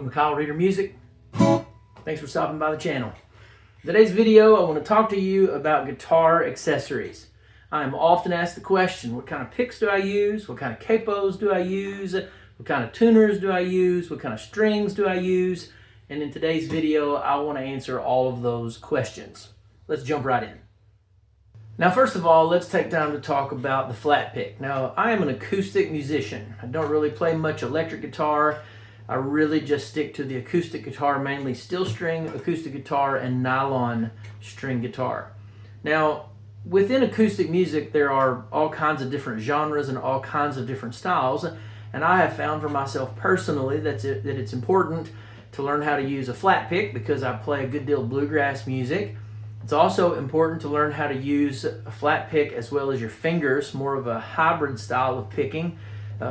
Welcome to Kyle Reader Music. Thanks for stopping by the channel. In today's video, I want to talk to you about guitar accessories. I am often asked the question, what kind of picks do I use? What kind of capos do I use? What kind of tuners do I use? What kind of strings do I use? And in today's video, I want to answer all of those questions. Let's jump right in. Now, first of all, let's take time to talk about the flat pick. Now, I am an acoustic musician. I don't really play much electric guitar. I really just stick to the acoustic guitar, mainly steel string acoustic guitar and nylon string guitar. Now, within acoustic music, there are all kinds of different genres and all kinds of different styles. And I have found for myself personally that it's important to learn how to use a flat pick because I play a good deal of bluegrass music. It's also important to learn how to use a flat pick as well as your fingers, more of a hybrid style of picking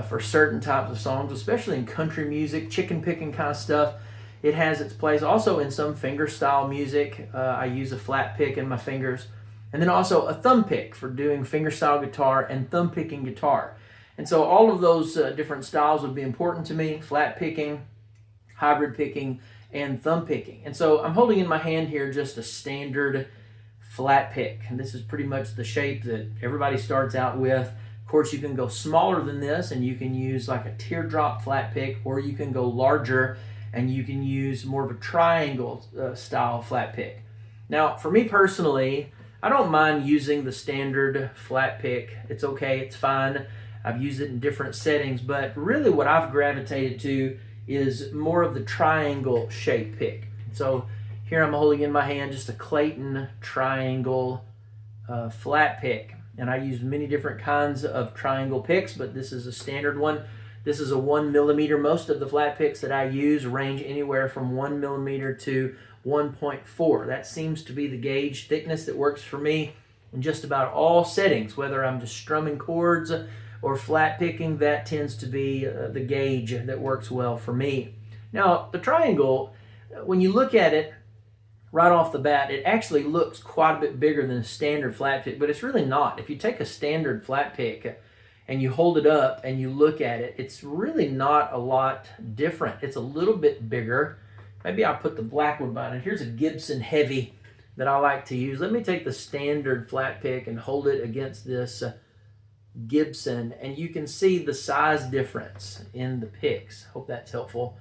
for certain types of songs, especially in country music, chicken picking kind of stuff. It has its place. Also in some finger style music, I use a flat pick in my fingers. And then also a thumb pick for doing finger style guitar and thumb picking guitar. And so all of those different styles would be important to me: flat picking, hybrid picking, and thumb picking. And so I'm holding in my hand here just a standard flat pick. And this is pretty much the shape that everybody starts out with. Of course, you can go smaller than this and you can use like a teardrop flat pick, or you can go larger and you can use more of a triangle style flat pick. Now, for me personally, I don't mind using the standard flat pick. It's okay, it's fine. I've used it in different settings, but really what I've gravitated to is more of the triangle shape pick. So here I'm holding in my hand just a Clayton triangle flat pick. And I use many different kinds of triangle picks, but this is a standard one. This is a 1 millimeter. Most of the flat picks that I use range anywhere from 1 millimeter to 1.4. That seems to be the gauge thickness that works for me in just about all settings, whether I'm just strumming chords or flat picking. That tends to be the gauge that works well for me. Now, the triangle, when you look at it right off the bat, it actually looks quite a bit bigger than a standard flat pick, but it's really not. If you take a standard flat pick and you hold it up and you look at it, it's really not a lot different. It's a little bit bigger. Maybe I'll put the black one behind it. Here's a Gibson Heavy that I like to use. Let me take the standard flat pick and hold it against this Gibson, and you can see the size difference in the picks. Hope that's helpful.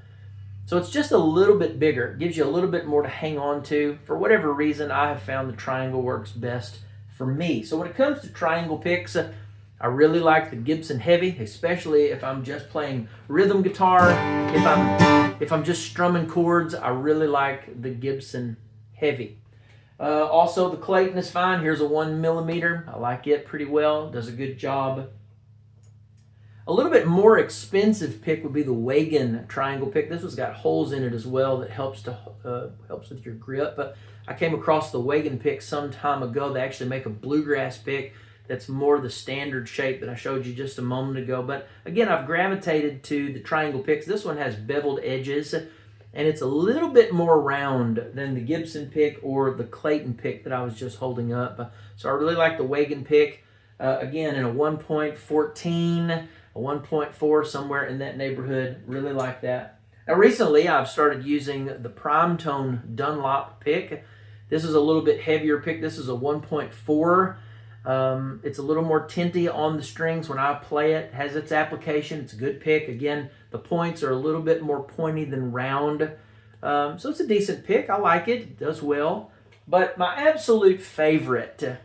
So it's just a little bit bigger. It gives you a little bit more to hang on to. For whatever reason, I have found the triangle works best for me. So when it comes to triangle picks, I really like the Gibson Heavy, especially if I'm just playing rhythm guitar. If I'm just strumming chords, I really like the Gibson Heavy. Also, the Clayton is fine. Here's a 1 millimeter. I like it pretty well. Does a good job. A little bit more expensive pick would be the Wagon triangle pick. This one's got holes in it as well that helps with your grip. I came across the Wagon pick some time ago. They actually make a bluegrass pick that's more the standard shape that I showed you just a moment ago. But again, I've gravitated to the triangle picks. This one has beveled edges, and it's a little bit more round than the Gibson pick or the Clayton pick that I was just holding up. So I really like the Wagon pick. Again, in a 1.14, a 1.4, somewhere in that neighborhood. Really like that. Now, recently, I've started using the Prime Tone Dunlop pick. This is a little bit heavier pick. This is a 1.4. It's a little more tinty on the strings when I play it. It has its application. It's a good pick. Again, the points are a little bit more pointy than round. So it's a decent pick. I like it. It does well. But my absolute favorite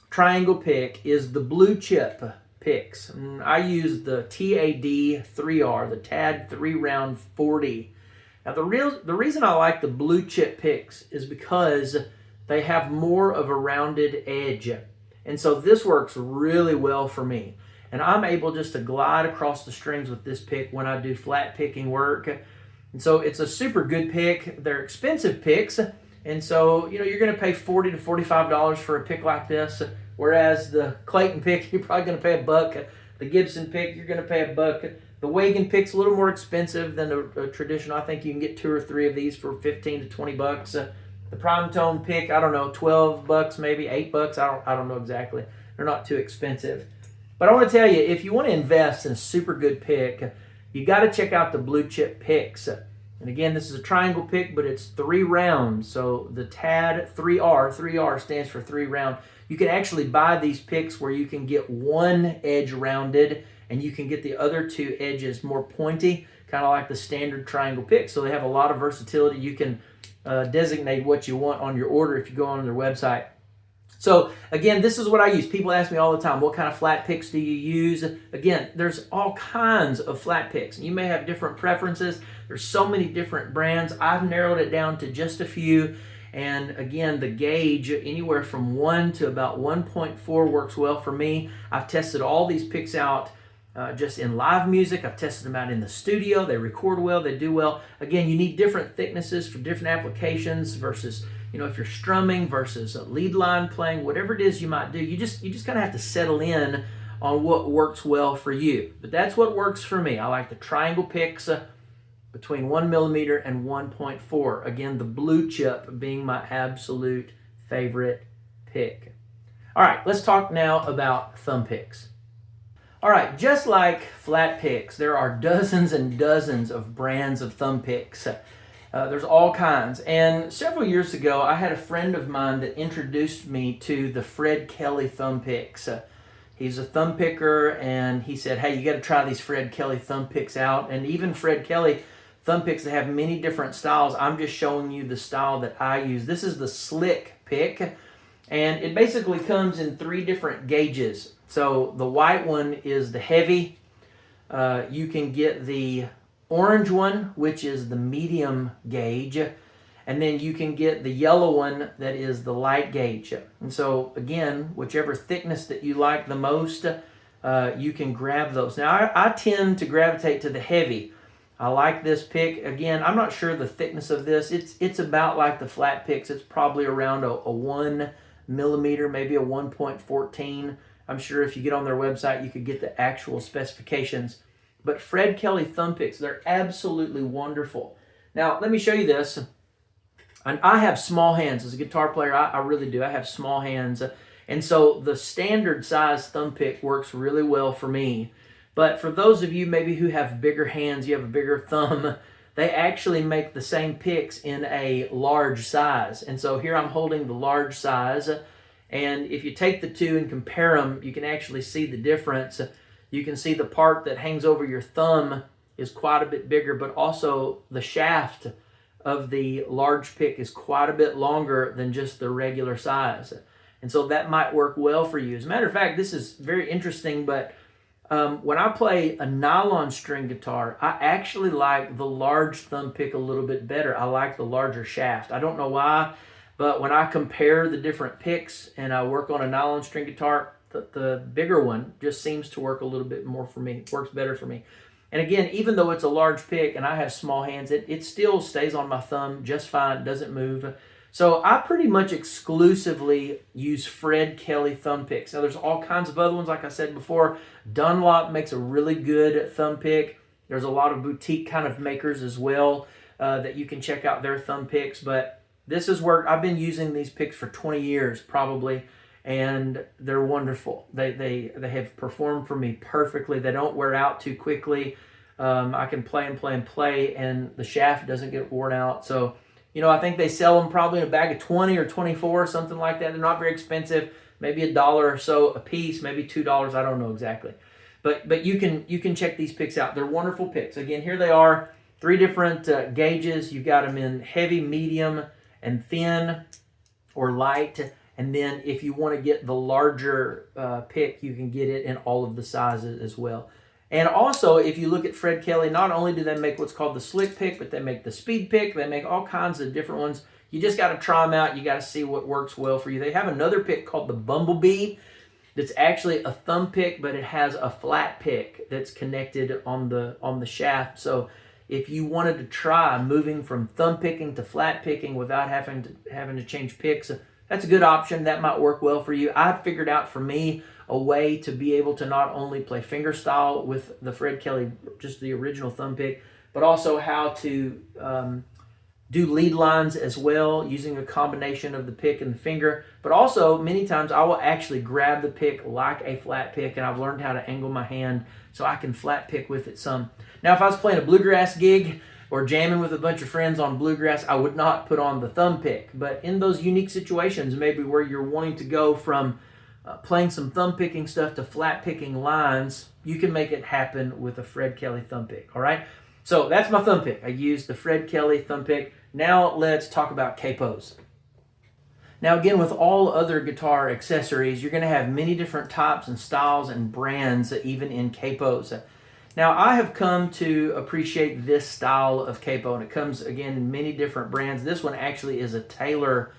triangle pick is the Blue Chip picks. I use the TAD 3R, the TAD 3 round 40. Now the reason I like the Blue Chip picks is because they have more of a rounded edge. And so this works really well for me. And I'm able just to glide across the strings with this pick when I do flat picking work. And so it's a super good pick. They're expensive picks. And so, you're going to pay $40 to $45 for a pick like this. Whereas the Clayton pick, you're probably going to pay $1. The Gibson pick, you're going to pay $1. The Wagon pick's a little more expensive than a traditional. I think you can get 2 or 3 of these for $15 to $20. The Prime Tone pick, I don't know, $12 maybe, $8. I don't know exactly. They're not too expensive. But I want to tell you, if you want to invest in a super good pick, you got to check out the Blue Chip picks. And again, this is a triangle pick, but it's 3 rounds. So the TAD 3R stands for 3 round. You can actually buy these picks where you can get one edge rounded and you can get the other 2 edges more pointy, kind of like the standard triangle pick. So they have a lot of versatility. You can designate what you want on your order if you go on their website. So again, this is what I use. People ask me all the time, what kind of flat picks do you use? Again, there's all kinds of flat picks. You may have different preferences. There's so many different brands. I've narrowed it down to just a few. And again, the gauge, anywhere from 1 to about 1.4 works well for me. I've tested all these picks out just in live music. I've tested them out in the studio. They record well, they do well. Again, you need different thicknesses for different applications versus, if you're strumming versus a lead line playing, whatever it is you might do, you just kind of have to settle in on what works well for you. But that's what works for me. I like the triangle picks between 1 millimeter and 1.4. Again, the blue chip being my absolute favorite pick. All right, let's talk now about thumb picks. All right, just like flat picks, there are dozens and dozens of brands of thumb picks. There's all kinds. And several years ago, I had a friend of mine that introduced me to the Fred Kelly thumb picks. He's a thumb picker, and he said, hey, you got to try these Fred Kelly thumb picks out. And even Fred Kelly thumb picks, they have many different styles. I'm just showing you the style that I use. This is the slick pick, and it basically comes in 3 different gauges. So the white one is the heavy. You can get the orange one, which is the medium gauge. And then you can get the yellow one that is the light gauge. And so again, whichever thickness that you like the most, you can grab those. Now I tend to gravitate to the heavy. I like this pick. Again, I'm not sure the thickness of this. It's about like the flat picks. It's probably around a 1 millimeter, maybe a 1.14. I'm sure if you get on their website, you could get the actual specifications. But Fred Kelly thumb picks, they're absolutely wonderful. Now, let me show you this. I have small hands. As a guitar player, I really do. I have small hands. And so the standard size thumb pick works really well for me. But for those of you maybe who have bigger hands, you have a bigger thumb, they actually make the same picks in a large size. And so here I'm holding the large size. And if you take the 2 and compare them, you can actually see the difference. You can see the part that hangs over your thumb is quite a bit bigger, but also the shaft of the large pick is quite a bit longer than just the regular size. And so that might work well for you. As a matter of fact, this is very interesting, but when I play a nylon string guitar, I actually like the large thumb pick a little bit better. I like the larger shaft. I don't know why, but when I compare the different picks and I work on a nylon string guitar, the bigger one just seems to work a little bit more for me. It works better for me. And again, even though it's a large pick and I have small hands, it still stays on my thumb just fine. It doesn't move. So I pretty much exclusively use Fred Kelly thumb picks. Now there's all kinds of other ones, like I said before. Dunlop makes a really good thumb pick. There's a lot of boutique kind of makers as well that you can check out their thumb picks. But this is where I've been using these picks for 20 years probably, and they're wonderful. They have performed for me perfectly. They don't wear out too quickly. I can play and play and play, and the shaft doesn't get worn out. So, I think they sell them probably in a bag of 20 or 24 or something like that. They're not very expensive, maybe $1 or so a piece, maybe $2. I don't know exactly. But you can check these picks out. They're wonderful picks. Again, here they are, 3 different gauges. You've got them in heavy, medium, and thin or light. And then if you want to get the larger pick, you can get it in all of the sizes as well. And also, if you look at Fred Kelly, not only do they make what's called the slick pick, but they make the speed pick. They make all kinds of different ones. You just got to try them out. You got to see what works well for you. They have another pick called the Bumblebee that's actually a thumb pick, but it has a flat pick that's connected on the shaft. So if you wanted to try moving from thumb picking to flat picking without having to change picks, that's a good option. That might work well for you. I figured out for me a way to be able to not only play fingerstyle with the Fred Kelly, just the original thumb pick, but also how to do lead lines as well using a combination of the pick and the finger. But also many times I will actually grab the pick like a flat pick, and I've learned how to angle my hand so I can flat pick with it some. Now if I was playing a bluegrass gig or jamming with a bunch of friends on bluegrass, I would not put on the thumb pick. But in those unique situations, maybe where you're wanting to go from playing some thumb picking stuff to flat picking lines, you can make it happen with a Fred Kelly thumb pick. All right, so that's my thumb pick. I used the Fred Kelly thumb pick. Now let's talk about capos. Now again, with all other guitar accessories, you're going to have many different types and styles and brands, even in capos. Now I have come to appreciate this style of capo, and it comes again in many different brands. This one actually is a Taylor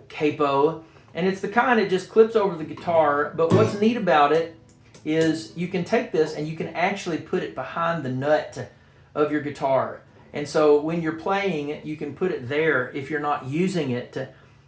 capo, and it's the kind that just clips over the guitar. But what's neat about it is you can take this and you can actually put it behind the nut of your guitar. And so when you're playing, you can put it there if you're not using it,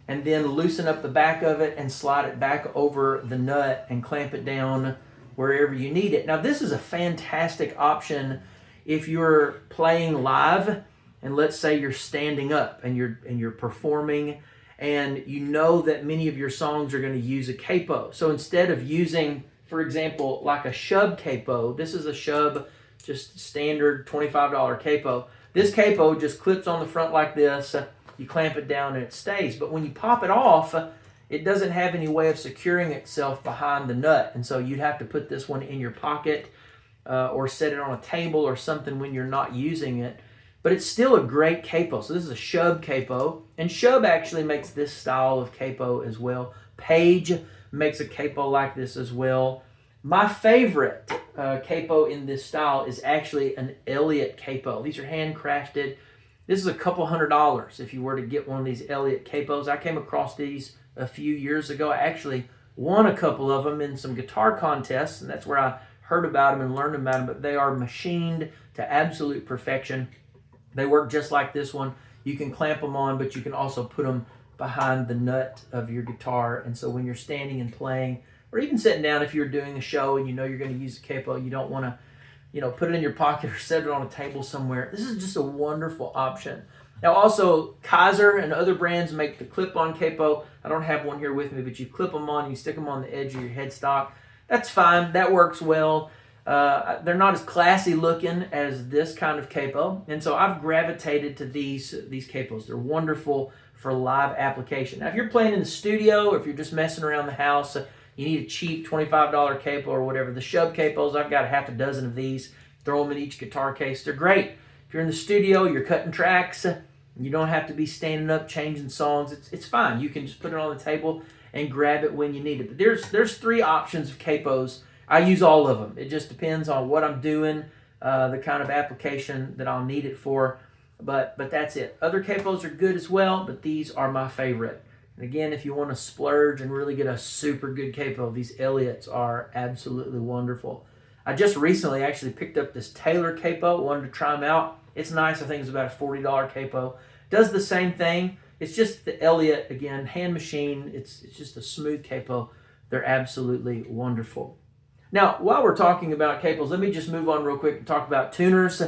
and then loosen up the back of it and slide it back over the nut and clamp it down wherever you need it. Now this is a fantastic option if you're playing live, and let's say you're standing up and you're performing, and you know that many of your songs are going to use a capo. So instead of using, for example, like a Shub capo, this is a Shub, just standard $25 capo. This capo just clips on the front like this. You clamp it down and it stays. But when you pop it off, it doesn't have any way of securing itself behind the nut. And so you'd have to put this one in your pocket or set it on a table or something when you're not using it. But it's still a great capo. So this is a Shub capo. And Shub actually makes this style of capo as well. Page makes a capo like this as well. My favorite capo in this style is actually an Elliott capo. These are handcrafted. This is a couple $100 if you were to get one of these Elliott capos. I came across these a few years ago. I actually won a couple of them in some guitar contests, and that's where I heard about them and learned about them. But they are machined to absolute perfection. They work just like this one. You can clamp them on, but you can also put them behind the nut of your guitar. And so when you're standing and playing, or even sitting down if you're doing a show and you know you're going to use a capo, you don't want to put it in your pocket or set it on a table somewhere. This is just a wonderful option. Now also, Kaiser and other brands make the clip-on capo. I don't have one here with me, but you clip them on, you stick them on the edge of your headstock. That's fine, that works well. They're not as classy looking as this kind of capo, and so I've gravitated to these capos. They're wonderful for live application. Now if you're playing in the studio or if you're just messing around the house, you need a cheap $25 capo or whatever. The Shub capos, I've got a half a dozen of these. Throw them in each guitar case. They're great. If you're in the studio, you're cutting tracks, you don't have to be standing up changing songs. It's fine. You can just put it on the table and grab it when you need it. But there's three options of capos. I use all of them. It just depends on what I'm doing, the kind of application that I'll need it for. But that's it. Other capos are good as well, but these are my favorite. And again, if you want to splurge and really get a super good capo, these Elliotts are absolutely wonderful. I just recently actually picked up this Taylor capo, wanted to try them out. It's nice. I think it's about a $40 capo. Does the same thing. It's just the Elliott, again, hand machine. It's just a smooth capo. They're absolutely wonderful. Now, while we're talking about capos, let me just move on real quick and talk about tuners.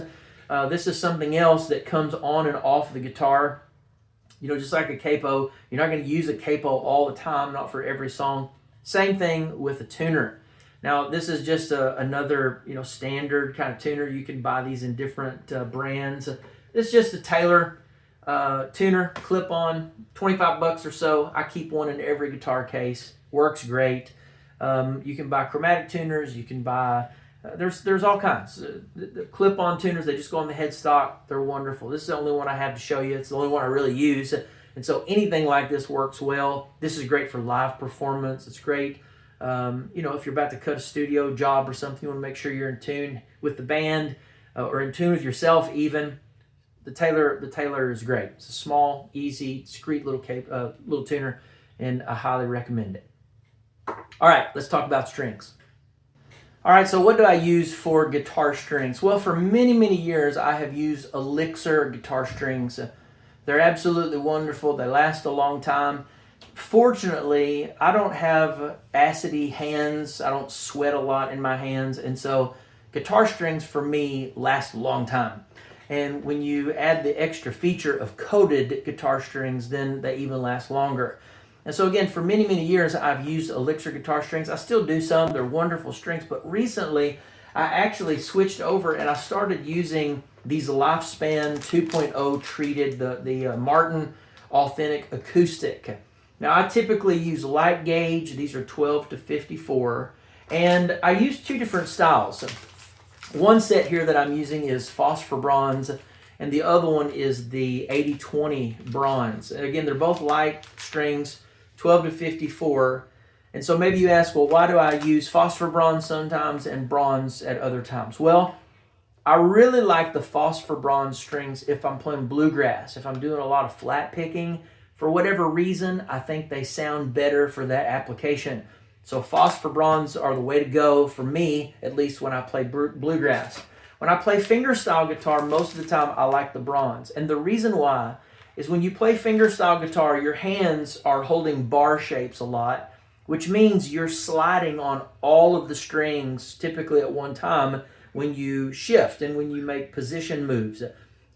This is something else that comes on and off the guitar. Just like a capo, you're not going to use a capo all the time, not for every song. Same thing with a tuner. Now, this is just another standard kind of tuner. You can buy these in different brands. It's just a Taylor tuner, clip-on, $25 or so. I keep one in every guitar case. Works great. You can buy chromatic tuners. You can buy there's all kinds. The clip-on tuners, they just go on the headstock. They're wonderful. This is the only one I have to show you. It's the only one I really use. And so anything like this works well. This is great for live performance. It's great. If you're about to cut a studio job or something, you want to make sure you're in tune with the band or in tune with yourself even. The Taylor is great. It's a small, easy, discreet little tuner, and I highly recommend it. All right, let's talk about strings. All right, so what do I use for guitar strings? Well, for many, many years, I have used Elixir guitar strings. They're absolutely wonderful. They last a long time. Fortunately, I don't have acidy hands. I don't sweat a lot in my hands, and so guitar strings for me last a long time. And when you add the extra feature of coated guitar strings, then they even last longer. And so again, for many, many years, I've used Elixir guitar strings. I still do some. They're wonderful strings. But recently, I actually switched over and I started using these Lifespan 2.0 treated, the Martin Authentic Acoustic. Now I typically use light gauge. These are 12 to 54. And I use two different styles. One set here that I'm using is phosphor bronze, and the other one is the 80/20 bronze. And again, they're both light strings, 12 to 54. And so maybe you ask, well, why do I use phosphor bronze sometimes and bronze at other times? Well, I really like the phosphor bronze strings if I'm playing bluegrass, if I'm doing a lot of flat picking. For whatever reason, I think they sound better for that application. So phosphor bronze are the way to go for me, at least when I play bluegrass. When I play fingerstyle guitar, most of the time I like the bronze. And the reason why is when you play fingerstyle guitar, your hands are holding bar shapes a lot, which means you're sliding on all of the strings typically at one time when you shift and when you make position moves.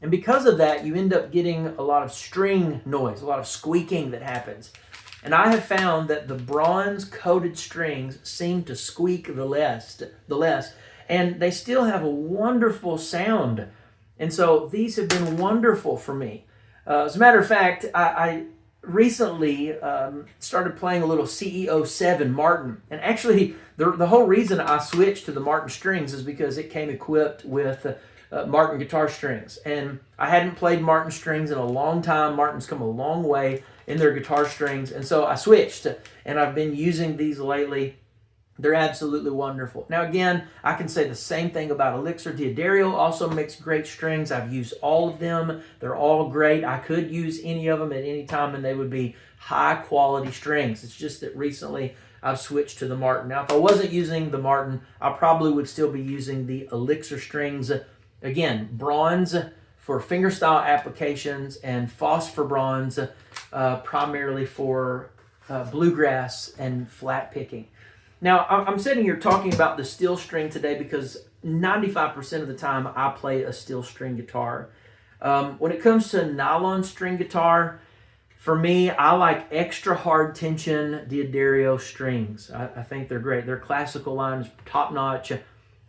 And because of that, you end up getting a lot of string noise, a lot of squeaking that happens. And I have found that the bronze-coated strings seem to squeak the less, and they still have a wonderful sound. And so these have been wonderful for me. As a matter of fact, I recently started playing a little CEO7 Martin. And actually, the whole reason I switched to the Martin strings is because it came equipped with Martin guitar strings. And I hadn't played Martin strings in a long time. Martin's come a long way in their guitar strings. And so I switched, and I've been using these lately. They're absolutely wonderful. Now again, I can say the same thing about Elixir. Diodario also makes great strings. I've used all of them. They're all great. I could use any of them at any time and they would be high quality strings. It's just that recently I've switched to the Martin. Now if I wasn't using the Martin, I probably would still be using the Elixir strings. Again, bronze for fingerstyle applications and phosphor bronze primarily for bluegrass and flat picking. Now, I'm sitting here talking about the steel string today because 95% of the time I play a steel string guitar. When it comes to nylon string guitar, for me, I like extra hard tension Diodario strings. I think they're great. Their classical line is top notch.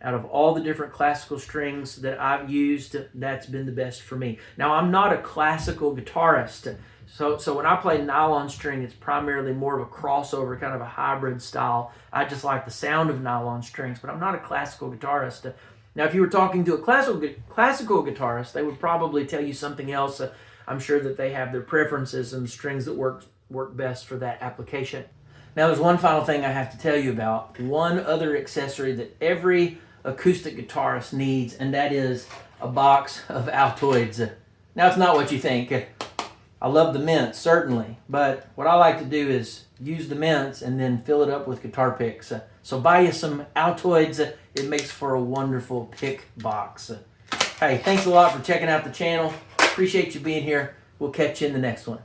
Out of all the different classical strings that I've used, that's been the best for me. Now, I'm not a classical guitarist. So when I play nylon string, it's primarily more of a crossover, kind of a hybrid style. I just like the sound of nylon strings, but I'm not a classical guitarist. Now, if you were talking to a classical guitarist, they would probably tell you something else. I'm sure that they have their preferences and strings that work best for that application. Now, there's one final thing I have to tell you about. One other accessory that every acoustic guitarist needs, and that is a box of Altoids. Now, it's not what you think. I love the mints, certainly, but what I like to do is use the mints and then fill it up with guitar picks. So buy you some Altoids. It makes for a wonderful pick box. Hey, thanks a lot for checking out the channel. Appreciate you being here. We'll catch you in the next one.